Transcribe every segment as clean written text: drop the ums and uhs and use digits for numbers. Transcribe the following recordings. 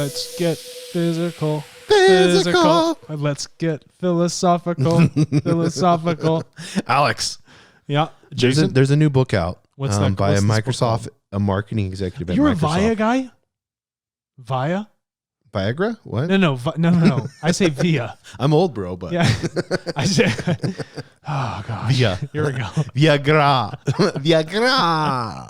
Let's get physical. Physical. Let's get philosophical. Philosophical. Alex. Yeah. Jason. There's a new book out. What's that? By What's a this book Microsoft, called? a marketing executive at You're a Microsoft. Via guy? Via? Viagra? What? No. I say via. I'm old, bro, but Yeah. I say, oh, gosh. Via. Here we go. Viagra. Viagra.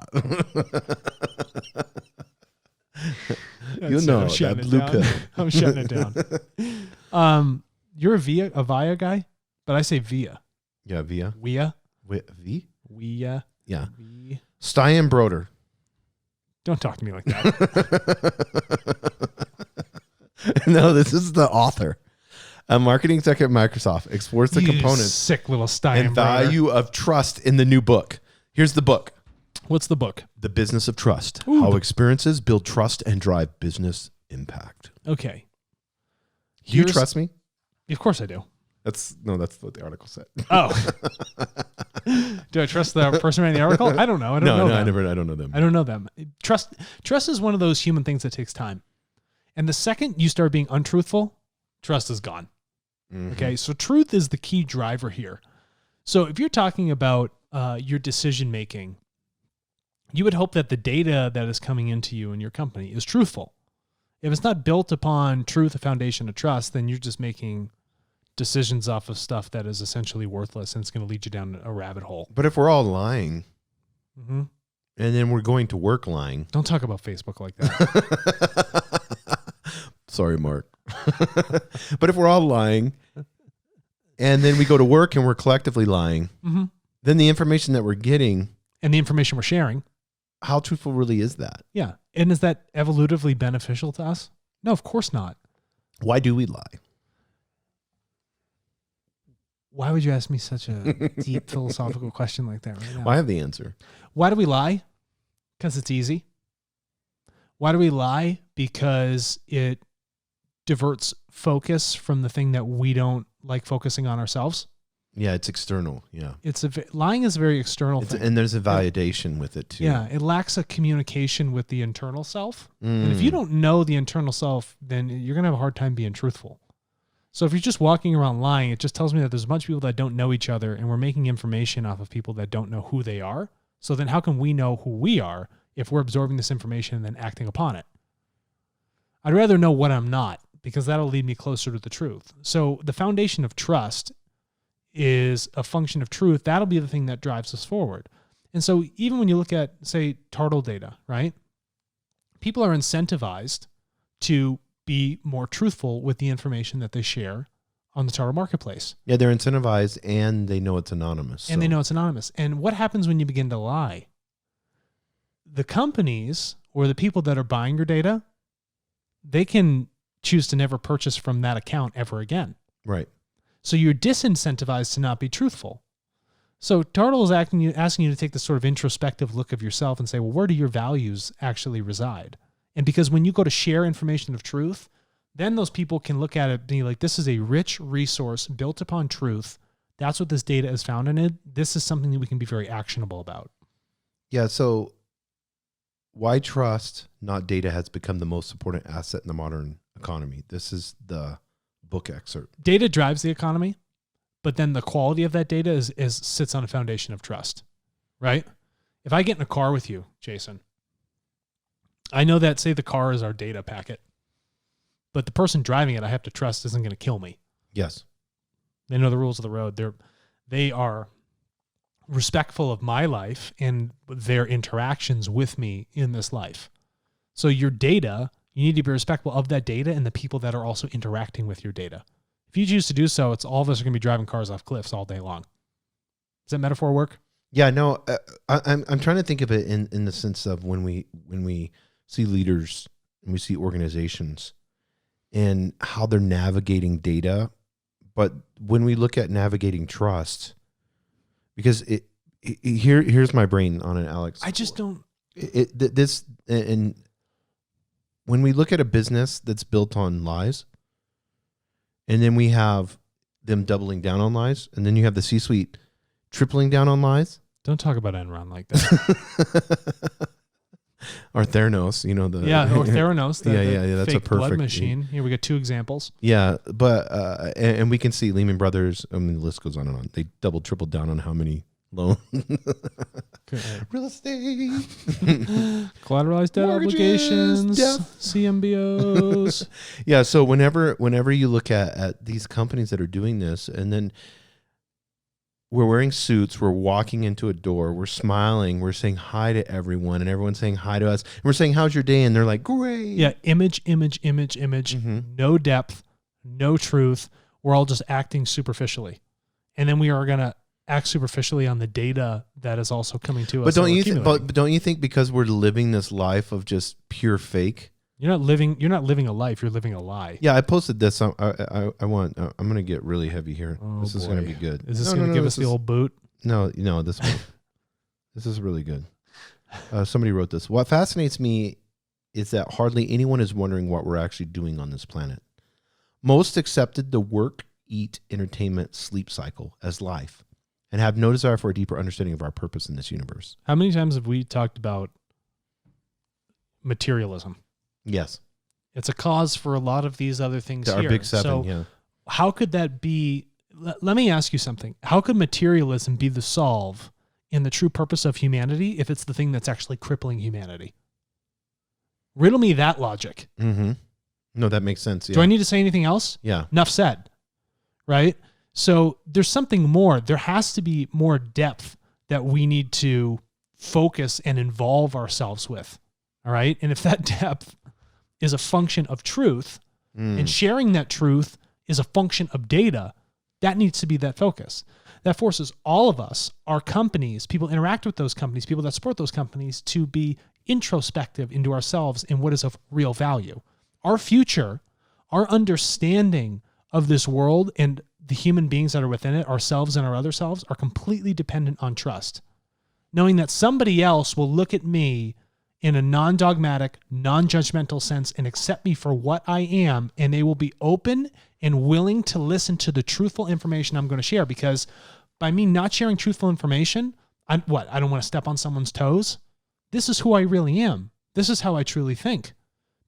You know, that blue pill. I'm shutting it down. You're a Via guy, but I say via. Yeah, Via. Via. V? Via. Yeah. V. Stein Broder. Don't talk to me like that. No, this is the author. A marketing executive at Microsoft explores the You components sick little Stein and brother. value of trust in the new book. Here's the book. What's the book? The Business of Trust. Ooh. How experiences build trust and drive business impact. Okay. Do you trust me? Of course I do. That's what the article said. Oh. Do I trust the person writing the article? I don't know. I don't know them. I don't know them. I don't know them. Trust is one of those human things that takes time. And the second you start being untruthful, trust is gone. Mm-hmm. Okay. So truth is the key driver here. So if you're talking about your decision making, you would hope that the data that is coming into you and your company is truthful. If it's not built upon truth, a foundation of trust, then you're just making decisions off of stuff that is essentially worthless and it's going to lead you down a rabbit hole. But if we're all lying, Mm-hmm. and then we're going to work lying. Don't talk about Facebook like that. Sorry, Mark. But if we're all lying, and then we go to work and we're collectively lying, Mm-hmm. then the information that we're getting, And the information we're sharing. how truthful really is that? Yeah. And is that evolutively beneficial to us? No, of course not. Why do we lie? Why would you ask me such a deep philosophical question like that right now? Well, I have the answer. Why do we lie? Because it's easy. Why do we lie? Because it diverts focus from the thing that we don't like focusing on ourselves. Yeah, it's external. Yeah. Lying is a very external thing. And there's a validation with it too. Yeah, it lacks a communication with the internal self. And if you don't know the internal self, then you're going to have a hard time being truthful. So if you're just walking around lying, it just tells me that there's a bunch of people that don't know each other and we're making information off of people that don't know who they are. So then how can we know who we are if we're absorbing this information and then acting upon it? I'd rather know what I'm not because that'll lead me closer to the truth. So the foundation of trust is a function of truth. That'll be the thing that drives us forward. And so even when you look at, say, TARTLE data, right? People are incentivized to be more truthful with the information that they share on the TARTLE marketplace. Yeah, they're incentivized and they know it's anonymous. And they know it's anonymous. And what happens when you begin to lie? The companies or the people that are buying your data, they can choose to never purchase from that account ever again. Right. So you're disincentivized to not be truthful. So TARTLE is asking you to take this sort of introspective look of yourself and say, well, where do your values actually reside? And because when you go to share information of truth, then those people can look at it and be like, this is a rich resource built upon truth. That's what this data is found in it. This is something that we can be very actionable about. Yeah, so why trust, not data, has become the most important asset in the modern economy. This is the book excerpt. Data drives the economy, but then the quality of that data is sits on a foundation of trust, right? If I get in a car with you, Jason, I know that, say, the car is our data packet, but the person driving it I have to trust isn't going to kill me. Yes. They know the rules of the road. They are respectful of my life and their interactions with me in this life. So your data, you need to be respectful of that data and the people that are also interacting with your data. If you choose to do so, it's all of us are going to be driving cars off cliffs all day long. Does that metaphor work? Yeah, no, I'm trying to think of it in the sense of when we see leaders and we see organizations and how they're navigating data. But when we look at navigating trust, because here's my brain on it, Alex. I just don't. And when we look at a business that's built on lies, and then we have them doubling down on lies, and then you have the C-suite tripling down on lies. Don't talk about Enron like that. Or Theranos, you know, the or Theranos, the that's fake a perfect blood machine. Here we got 2 examples. Yeah, but and we can see Lehman Brothers. I mean, the list goes on and on. They doubled, tripled down on how many loans, real estate, collateralized debt obligations, CMBOs. Yeah. So whenever you look at these companies that are doing this, and then we're wearing suits, we're walking into a door, we're smiling, we're saying hi to everyone, and everyone's saying hi to us. And we're saying, "How's your day?" And they're like, "Great." Yeah, image, no depth, no truth. We're all just acting superficially. And then we are going to act superficially on the data that is also coming to us. But don't you think because we're living this life of just pure fake? You're not living a life, you're living a lie. Yeah, I posted this. I'm going to get really heavy here. This is going to be good. Is this going to give us the old boot? No, this is really good. Somebody wrote this. What fascinates me is that hardly anyone is wondering what we're actually doing on this planet. Most accepted the work, eat, entertainment, sleep cycle as life and have no desire for a deeper understanding of our purpose in this universe. How many times have we talked about materialism? Yes. It's a cause for a lot of these other things Our here. big 7, so yeah. How could that be? Let me ask you something. How could materialism be the solve in the true purpose of humanity if it's the thing that's actually crippling humanity? Riddle me that logic. Mm-hmm. No, that makes sense. Yeah. Do I need to say anything else? Yeah. Enough said. Right? So there's something more. There has to be more depth that we need to focus and involve ourselves with. All right? And if that depth is a function of truth and sharing that truth is a function of data, that needs to be that focus. That forces all of us, our companies, people interact with those companies, people that support those companies, to be introspective into ourselves and what is of real value. Our future, our understanding of this world and the human beings that are within it, ourselves and our other selves, are completely dependent on trust. Knowing that somebody else will look at me in a non-dogmatic, non-judgmental sense and accept me for what I am, and they will be open and willing to listen to the truthful information I'm going to share, because by me not sharing truthful information, I don't want to step on someone's toes. This is who I really am. This is how I truly think.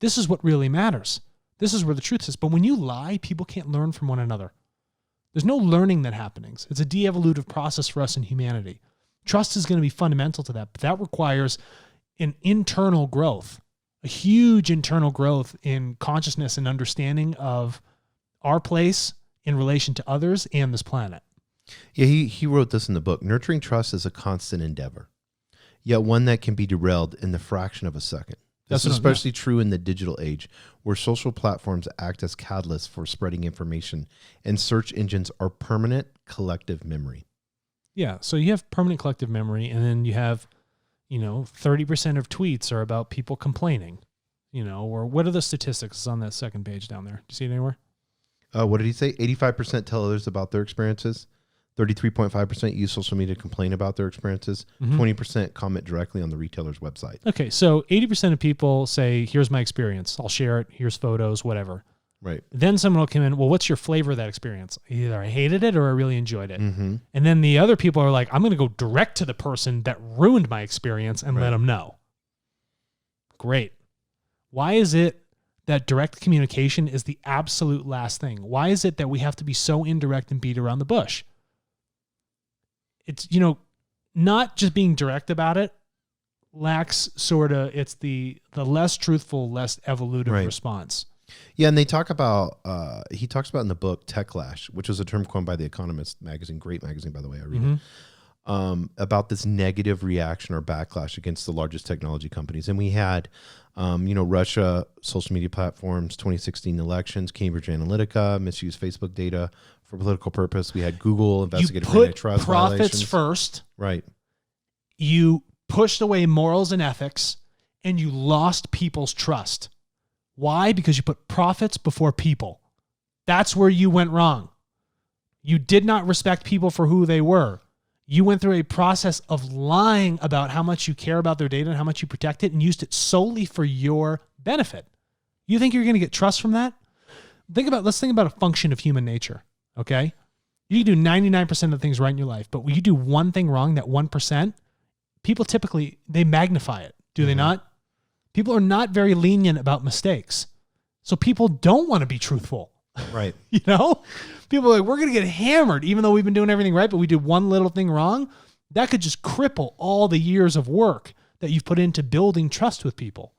This is what really matters. This is where the truth is. But when you lie, people can't learn from one another. There's no learning that happens. It's a de-evolutive process for us in humanity. Trust is going to be fundamental to that, but that requires an internal growth, a huge internal growth in consciousness and understanding of our place in relation to others and this planet. Yeah, he wrote this in the book. Nurturing trust is a constant endeavor, yet one that can be derailed in the fraction of a second. This is especially true in the digital age, where social platforms act as catalysts for spreading information, and search engines are permanent collective memory. Yeah, so you have permanent collective memory, and then you have 30% of tweets are about people complaining, or what are the statistics? It's on that second page down there. Do you see it anywhere? What did he say? 85% tell others about their experiences. 33.5% use social media to complain about their experiences. 20% comment directly on the retailer's website. Okay, so 80% of people say, here's my experience. I'll share it. Here's photos, whatever. Right. Then someone will come in, well, what's your flavor of that experience? Either I hated it or I really enjoyed it. And then the other people are like, I'm going to go direct to the person that ruined my experience and let them know. Great. Why is it that direct communication is the absolute last thing? Why is it that we have to be so indirect and beat around the bush? It's, not just being direct about it lacks it's the less truthful, less evolutive response. Yeah, and they talk about, he talks about in the book Techlash, which is a term coined by The Economist magazine, great magazine, by the way, I read it, about this negative reaction or backlash against the largest technology companies. And we had, Russia, social media platforms, 2016 elections, Cambridge Analytica, misused Facebook data for political purpose. We had Google investigative antitrust profits violations. First. Right. You pushed away morals and ethics, and you lost people's trust. Why? Because you put profits before people. That's where you went wrong. You did not respect people for who they were. You went through a process of lying about how much you care about their data and how much you protect it, and used it solely for your benefit. You think you're going to get trust from that? Let's think about a function of human nature, okay? You can do 99% of the things right in your life, but when you do one thing wrong, that 1%, people typically, they magnify it. Do they not? People are not very lenient about mistakes. So people don't want to be truthful. Right. You know, people are like, we're going to get hammered, even though we've been doing everything right, but we did one little thing wrong. That could just cripple all the years of work that you've put into building trust with people.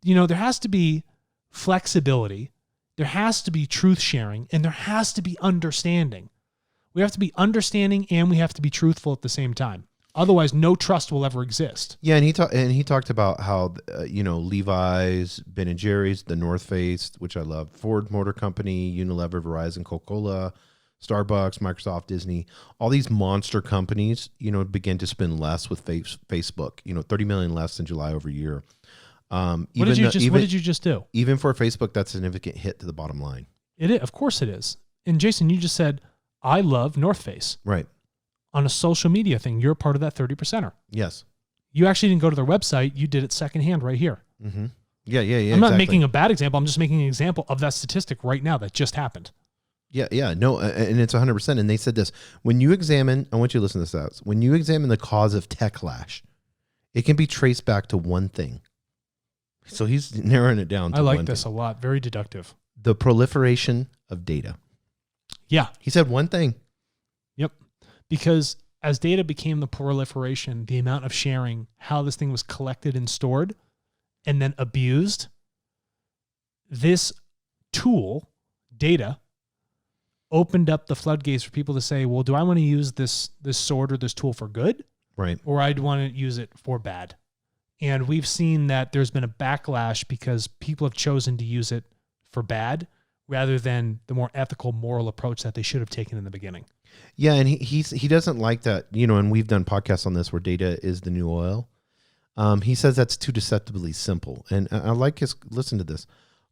You know, there has to be flexibility. There has to be truth sharing, and there has to be understanding. We have to be understanding and we have to be truthful at the same time. Otherwise, no trust will ever exist. Yeah, and he talked about how Levi's, Ben and Jerry's, the North Face, which I love, Ford Motor Company, Unilever, Verizon, Coca-Cola, Starbucks, Microsoft, Disney, all these monster companies, begin to spend less with Facebook. $30 million less than July over year. What did you just do? Even for Facebook, that's a significant hit to the bottom line. It is, of course it is. And Jason, you just said, I love North Face. Right. On a social media thing, you're part of that 30%er. Yes. You actually didn't go to their website. You did it secondhand right here. Mm-hmm. Yeah. I'm not making a bad example. I'm just making an example of that statistic right now that just happened. Yeah. No, and it's 100%. And they said this, when you examine, I want you to listen to this, when you examine the cause of techlash, it can be traced back to one thing. So he's narrowing it down to I like one this thing. a lot. Very deductive. The proliferation of data. Yeah. He said one thing. Yep. Because as data became the proliferation, the amount of sharing, how this thing was collected and stored and then abused, this tool, data, opened up the floodgates for people to say, well, do I want to use this sword or this tool for good? Right. Or I'd want to use it for bad. And we've seen that there's been a backlash because people have chosen to use it for bad rather than the more ethical, moral approach that they should have taken in the beginning. Yeah, and he doesn't like that, and we've done podcasts on this where data is the new oil. He says that's too deceptively simple. And I like listen to this.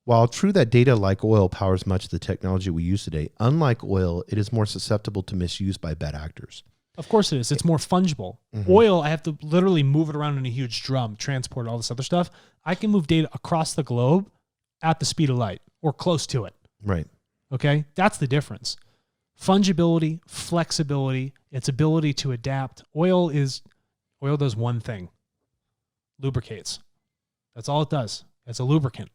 While true that data, like oil, powers much of the technology we use today, unlike oil, it is more susceptible to misuse by bad actors. Of course it is. It's more fungible. Mm-hmm. Oil, I have to literally move it around in a huge drum, transport all this other stuff. I can move data across the globe at the speed of light or close to it. Right. Okay? That's the difference. Fungibility, flexibility, its ability to adapt. Oil does one thing. Lubricates. That's all it does. It's a lubricant.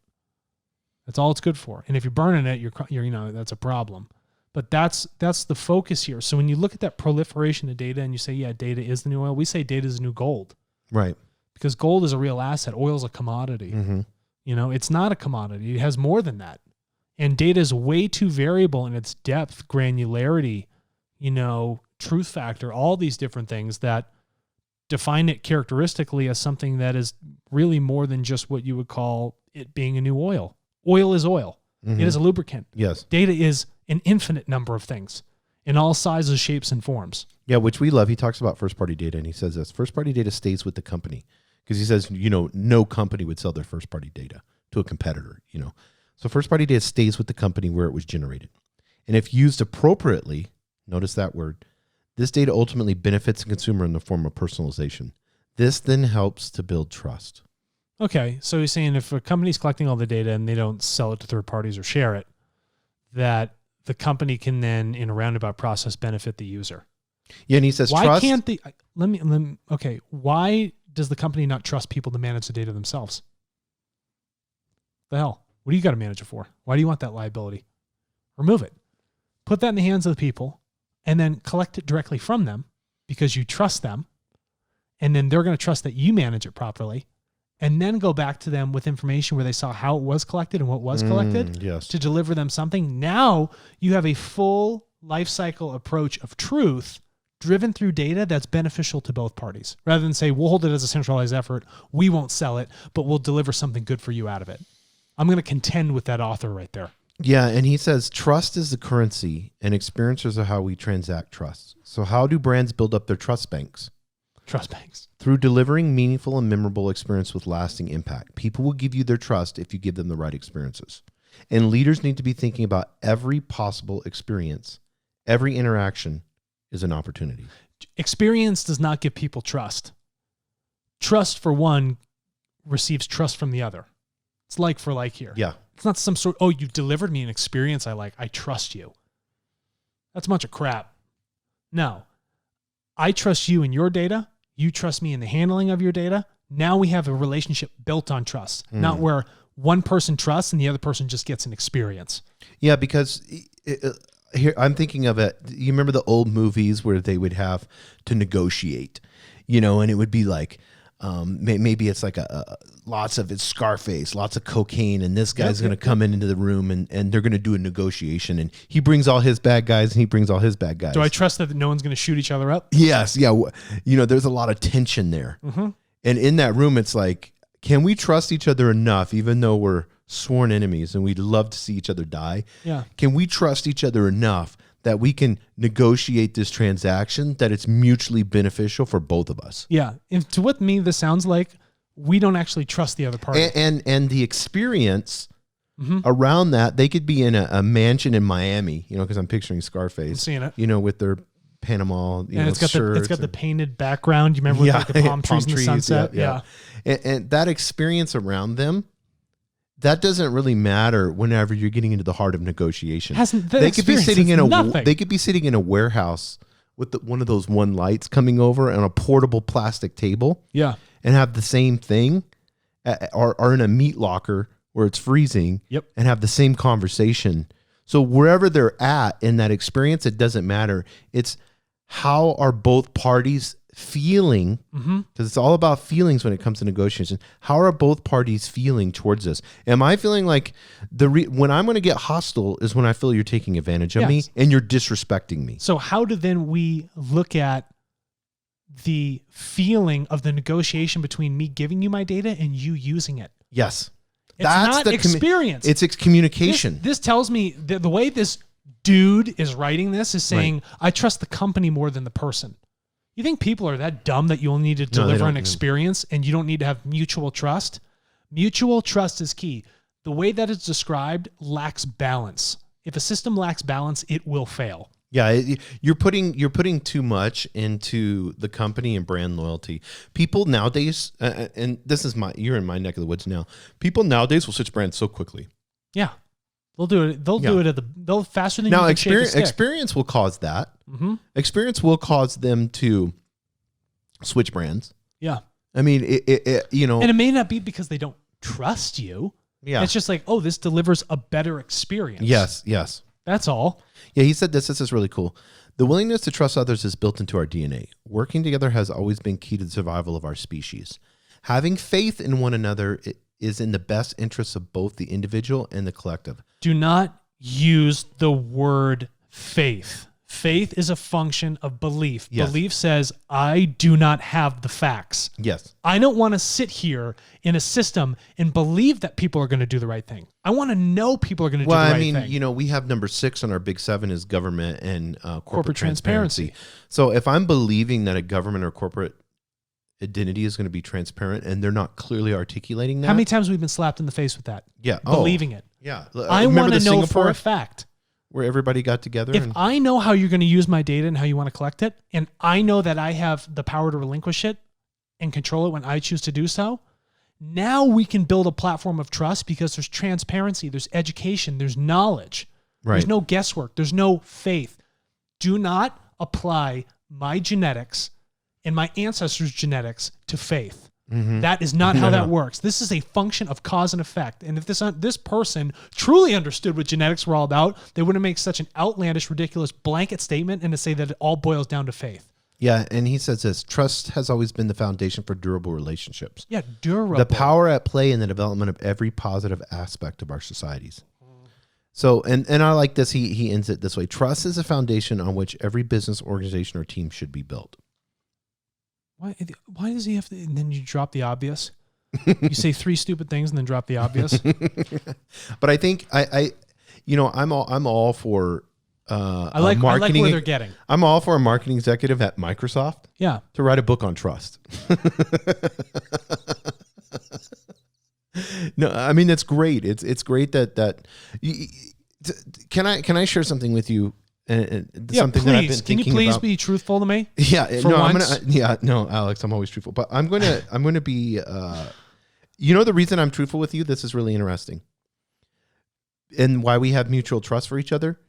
That's all it's good for. And if you're burning it, you're that's a problem. But that's the focus here. So when you look at that proliferation of data and you say, yeah, data is the new oil, we say data is the new gold. Right. Because gold is a real asset. Oil is a commodity. Mm-hmm. It's not a commodity. It has more than that. And data is way too variable in its depth, granularity, truth factor, all these different things that define it characteristically as something that is really more than just what you would call it being a new oil. Oil is oil. Mm-hmm. It is a lubricant. Yes. Data is an infinite number of things in all sizes, shapes, and forms. Yeah, which we love. He talks about first-party data, and he says this, first-party data stays with the company. Because he says, no company would sell their first-party data to a competitor, So first-party data stays with the company where it was generated. And if used appropriately, notice that word, this data ultimately benefits the consumer in the form of personalization. This then helps to build trust. Okay, so he's saying if a company's collecting all the data and they don't sell it to third parties or share it, that the company can then, in a roundabout process, benefit the user. Yeah, and he says why trust. Can't they? Okay, why does the company not trust people to manage the data themselves? The hell? What do you got to manage it for? Why do you want that liability? Remove it. Put that in the hands of the people and then collect it directly from them because you trust them. And then they're going to trust that you manage it properly. And then go back to them with information where they saw how it was collected and what was collected to deliver them something. Now you have a full life cycle approach of truth driven through data that's beneficial to both parties. Rather than say, we'll hold it as a centralized effort, we won't sell it, but we'll deliver something good for you out of it. I'm going to contend with that author right there. Yeah, and he says trust is the currency and experiences are how we transact trust. So how do brands build up their trust banks? Trust banks. Through delivering meaningful and memorable experience with lasting impact. People will give you their trust if you give them the right experiences. And leaders need to be thinking about every possible experience. Every interaction is an opportunity. Experience does not give people trust. Trust, for one, receives trust from the other. It's like for like here. Yeah. It's not some sort, oh, you've delivered me an experience I like. I trust you. That's a bunch of crap. No. I trust you in your data. You trust me in the handling of your data. Now we have a relationship built on trust, not where one person trusts and the other person just gets an experience. Yeah, because here I'm thinking of it. You remember the old movies where they would have to negotiate, and it would be like, maybe it's like it's Scarface, lots of cocaine, and this guy's going to come into the room and they're going to do a negotiation, and he brings all his bad guys and he brings all his bad guys. Do I trust that no one's going to shoot each other up? Yes. Yeah. There's a lot of tension there. And in that room, it's like, can we trust each other enough, even though we're sworn enemies and we'd love to see each other die? Yeah. Can we trust each other enough that we can negotiate this transaction that it's mutually beneficial for both of us? Yeah. To what me this sounds like, we don't actually trust the other party. And the experience around that, they could be in a mansion in Miami, because I'm picturing Scarface. I'm seeing it. With their Panama, and it's got the painted background. You remember with like the palm trees in the sunset? Yeah. And that experience around them, that doesn't really matter whenever you're getting into the heart of negotiation. They could be sitting in a warehouse with one of those one lights coming over on a portable plastic table. Yeah. And have the same thing, or in a meat locker where it's freezing. Yep. And have the same conversation. So wherever they're at in that experience, it doesn't matter. It's how are both parties feeling, because it's all about feelings when it comes to negotiation. How are both parties feeling towards this? Am I feeling like when I'm going to get hostile is when I feel you're taking advantage of me and you're disrespecting me? So how do then we look at the feeling of the negotiation between me giving you my data and you using it? Yes. It's not experience. It's communication. This tells me that the way this dude is writing this is saying, I trust the company more than the person. You think people are that dumb that you only need to deliver an experience and you don't need to have mutual trust? Mutual trust is key. The way that it's described lacks balance. If a system lacks balance, it will fail. Yeah, you're putting too much into the company and brand loyalty. People nowadays, and you're in my neck of the woods now. People nowadays will switch brands so quickly. Yeah, they'll do it. They'll do it they'll faster than now. You can shake a stick. Experience will cause that. Experience will cause them to switch brands. Yeah, I mean, and it may not be because they don't trust you. Yeah, it's just like, this delivers a better experience. Yes. That's all. Yeah, he said this is really cool. The willingness to trust others is built into our DNA. Working together has always been key to the survival of our species. Having faith in one another is in the best interests of both the individual and the collective. Do not use the word faith. Faith is a function of belief. Yes. Belief says, I do not have the facts. Yes. I don't want to sit here in a system and believe that people are going to do the right thing. I want to know people are going to do the right thing. Well, I mean, we have number 6 on our big 7 is government and corporate transparency. So if I'm believing that a government or corporate identity is going to be transparent and they're not clearly articulating that. How many times have we been slapped in the face with that? Yeah. Believing it. Yeah. I want to know for a fact. Where everybody got together. If I know how you're going to use my data and how you want to collect it, and I know that I have the power to relinquish it and control it when I choose to do so, now we can build a platform of trust because there's transparency, there's education, there's knowledge. Right. There's no guesswork. There's no faith. Do not apply my genetics and my ancestors' genetics to faith. That is not how that works. This is a function of cause and effect. And if this person truly understood what genetics were all about, they wouldn't make such an outlandish, ridiculous blanket statement and to say that it all boils down to faith. Yeah, and he says this, trust has always been the foundation for durable relationships. Yeah, durable. The power at play in the development of every positive aspect of our societies. So, and I like this, he ends it this way. Trust is a foundation on which every business, organization, or team should be built. Why does he have to? And then you drop the obvious. You say 3 stupid things and then drop the obvious. But I think I'm all for. I like where they're getting. I'm all for a marketing executive at Microsoft. Yeah. To write a book on trust. No, I mean that's great. It's great that. Can I share something with you? Something that I've been thinking about. Can you please be truthful to me? Yeah, Alex, I'm always truthful. But I'm going to be, the reason I'm truthful with you, this is really interesting. And why we have mutual trust for each other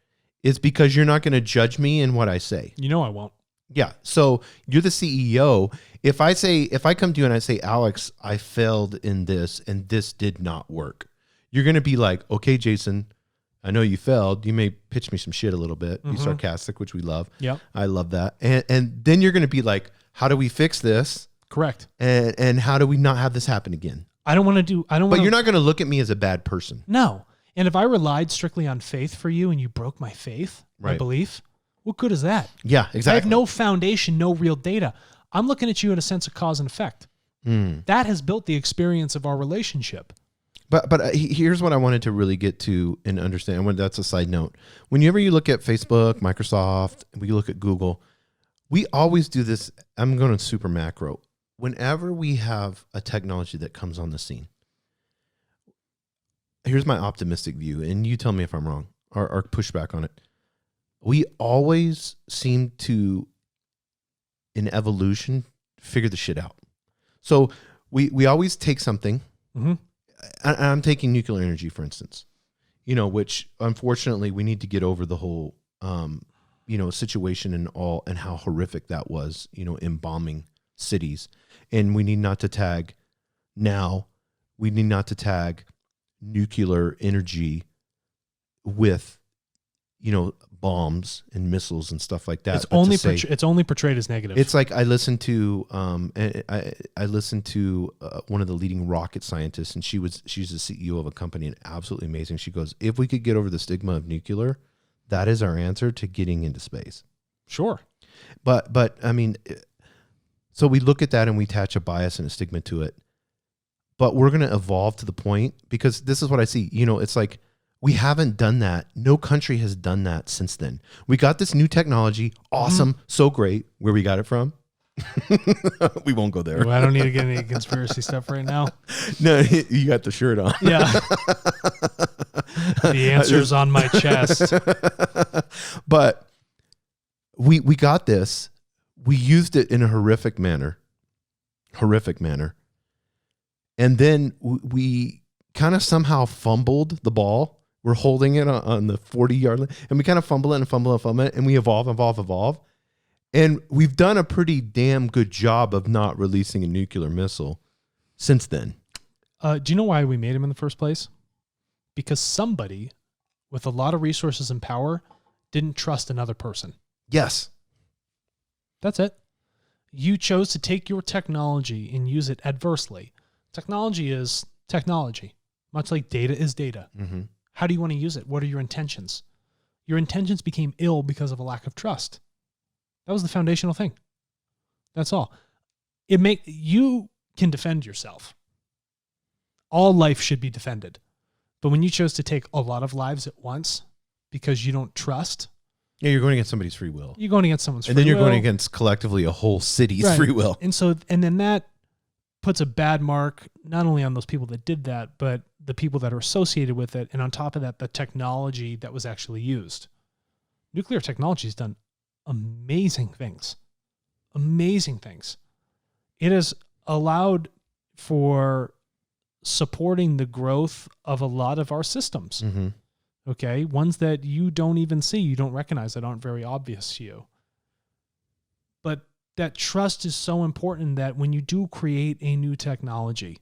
is because you're not going to judge me in what I say. You know I won't. Yeah. So you're the CEO. If I come to you and I say, Alex, I failed in this and this did not work, you're going to be like, okay, Jason, I know you failed. You may pitch me some shit a little bit. Be sarcastic, which we love. Yeah. I love that. And then you're going to be like, how do we fix this? Correct. And how do we not have this happen again? I don't want to. But you're not going to look at me as a bad person. No. And if I relied strictly on faith for you and you broke my faith, my belief, what good is that? Yeah, exactly. I have no foundation, no real data. I'm looking at you in a sense of cause and effect. That has built the experience of our relationship. But here's what I wanted to really get to and understand. That's a side note. Whenever you look at Facebook, Microsoft, we look at Google, we always do this. I'm going to super macro. Whenever we have a technology that comes on the scene, here's my optimistic view, and you tell me if I'm wrong or push back on it. We always seem to, in evolution, figure the shit out. So we always take something. I'm taking nuclear energy, for instance, which unfortunately we need to get over the whole, situation and how horrific that was, in bombing cities. And we need not to tag nuclear energy with, bombs and missiles and stuff like that. It's only portrayed as negative. It's like I listened to one of the leading rocket scientists, and she's the CEO of a company, and absolutely amazing. She goes, if we could get over the stigma of nuclear, that is our answer to getting into space. Sure. But I mean, so we look at that and we attach a bias and a stigma to it. But we're going to evolve to the point, because this is what I see. It's like, we haven't done that. No country has done that since then. We got this new technology. Awesome. So great. Where we got it from? We won't go there. Well, I don't need to get any conspiracy stuff right now. No, you got the shirt on. Yeah. The answer's on my chest. But we got this. We used it in a horrific manner. And then we kind of somehow fumbled the ball. We're holding it on the 40-yard line, and we kind of fumble it, and we evolve. And we've done a pretty damn good job of not releasing a nuclear missile since then. Do you know why we made him in the first place? Because somebody with a lot of resources and power didn't trust another person. Yes. That's it. You chose to take your technology and use it adversely. Technology is technology, much like data is data. Mm-hmm. How do you want to use it? What are your intentions? Your intentions became ill because of a lack of trust. That was the foundational thing. That's all. You can defend yourself. All life should be defended. But when you chose to take a lot of lives at once because you don't trust. Yeah, you're going against somebody's free will. You're going against someone's free will. And then you're going against collectively a whole city's free will. And then that puts a bad mark not only on those people that did that, but the people that are associated with it. And on top of that, the technology that was actually used. Nuclear technology has done amazing things. It has allowed for supporting the growth of a lot of our systems. Mm-hmm. Okay. Ones that you don't even see, you don't recognize, that aren't very obvious to you. But that trust is so important that when you do create a new technology,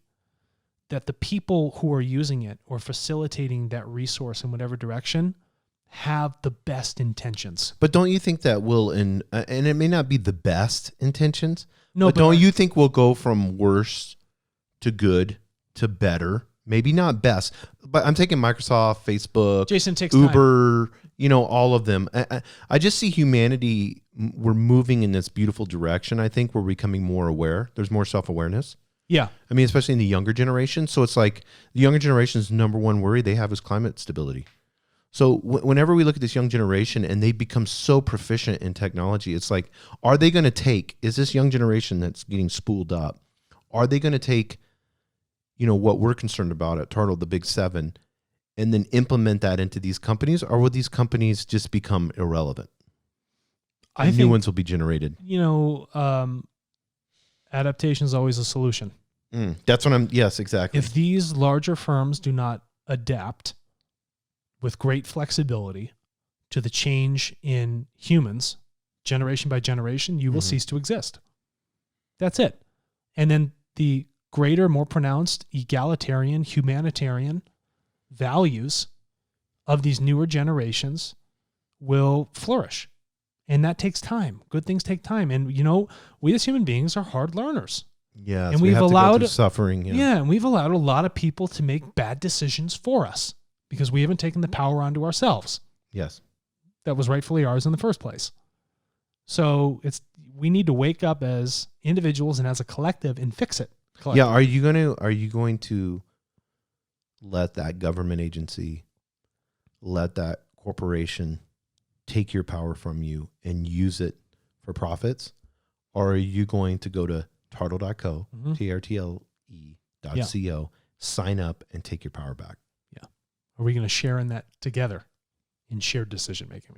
that the people who are using it or facilitating that resource in whatever direction have the best intentions. But don't you think that will, and it may not be the best intentions, no, but don't you think we'll go from worse to good to better? Maybe not best, but I'm taking Microsoft, Facebook, Jason, takes Uber, all of them. I just see humanity, we're moving in this beautiful direction. I think we're becoming more aware. There's more self-awareness. Yeah. I mean, especially in the younger generation. So it's like the younger generation's number one worry they have is climate stability. So whenever we look at this young generation and they become so proficient in technology, it's like, are they going to is this young generation that's getting spooled up, are they going to take, what we're concerned about at TARTLE, the big 7, and then implement that into these companies, or will these companies just become irrelevant? I think new ones will be generated. Adaptation is always a solution. That's what yes, exactly. If these larger firms do not adapt with great flexibility to the change in humans, generation by generation, you will cease to exist. That's it. And then the greater, more pronounced egalitarian, humanitarian values of these newer generations will flourish. And that takes time. Good things take time. And, we as human beings are hard learners. Yeah. And we we've have to go allowed through suffering. Yeah, and we've allowed a lot of people to make bad decisions for us because we haven't taken the power onto ourselves. Yes. That was rightfully ours in the first place. So we need to wake up as individuals and as a collective and fix it. Yeah. Are you going to let that government agency, let that corporation take your power from you and use it for profits? Or are you going to go to tartle.co, TRTLE.co, sign up and take your power back? Yeah. Are we going to share in that together in shared decision making?